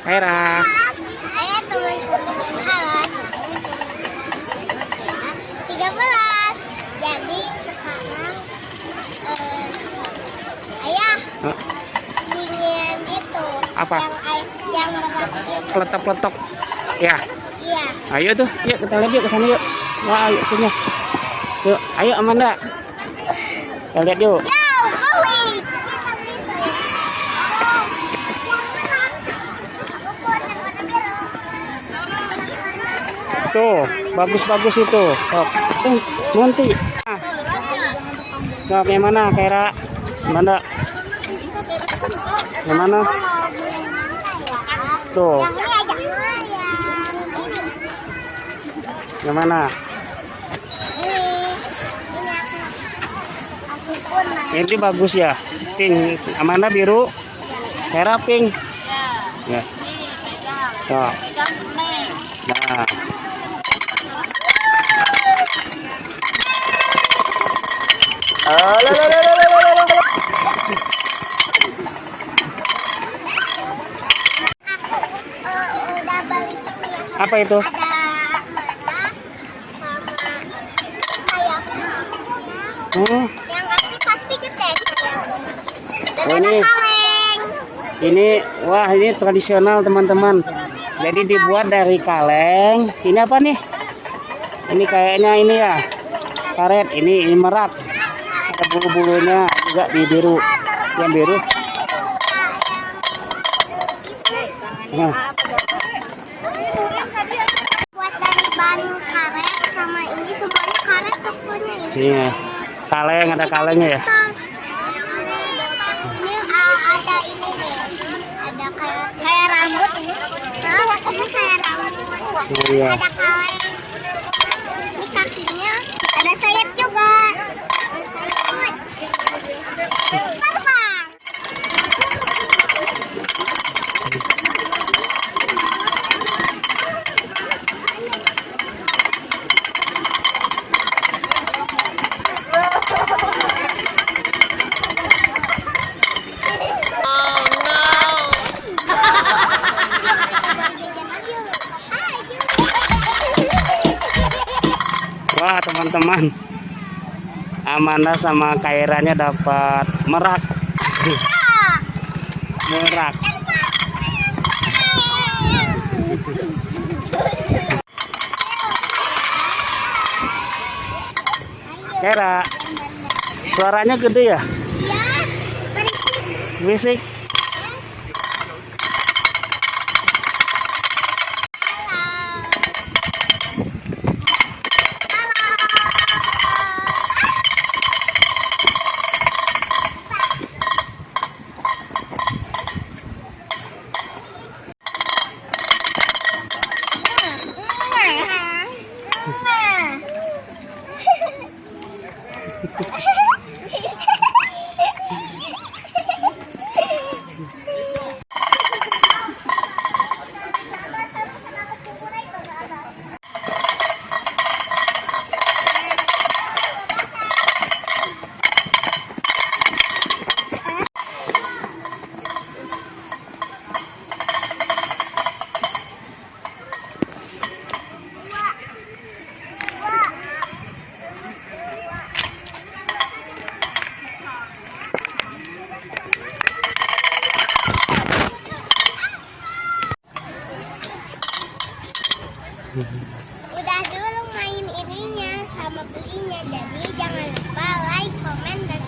Kaira. Ayah teman-teman halo. 13. Jadi sekarang ayah dingin itu. Apa? Yang berat itu. Peletok-peletok. Ya. Iya. Ayo tuh, yuk kita lihat yuk ke sana yuk. Wah, ayo punya. Yuk, ayo Amanda. Kita lihat yuk. Yo, balik. Tuh, bagus-bagus itu. Oh, nanti. Nah, yang mana, Kaira? Amanda. Yang mana? Tuh. Yang ini aja. Yang mana? Ini aku pun Ini bagus ya. Pink. Amanda biru. Kaira pink. Ya. Tuh. Nah. udah beli ini ya. Apa itu? Ada mana sama sayapnya. Yang asli pasti gede. Dan Oh, ada ini. kaleng. Ini, wah ini tradisional teman-teman. Jadi dibuat dari kaleng. Ini apa nih? Ini kayaknya ini ya. Karet. Ini merak. Ada bulu-bulunya juga di biru. Yang biru. Nah, Buat dari bahan karet sama ini semuanya karet pokoknya ini. iya. Kaleng, ada kalengnya ya. Tas. Ini ada ini nih. Ada kayak rambut ini. Nah, ini kayak rambut. Oh, iya. Ada kaleng. Ini kakinya ada sayap juga. Terbang. Wah teman-teman, Amanda sama Kairanya dapat merak. Merak. Kaira, suaranya gede ya? Ya, berisik. Berisik. Udah dulu main ininya sama belinya. Jadi jangan lupa like, komen, dan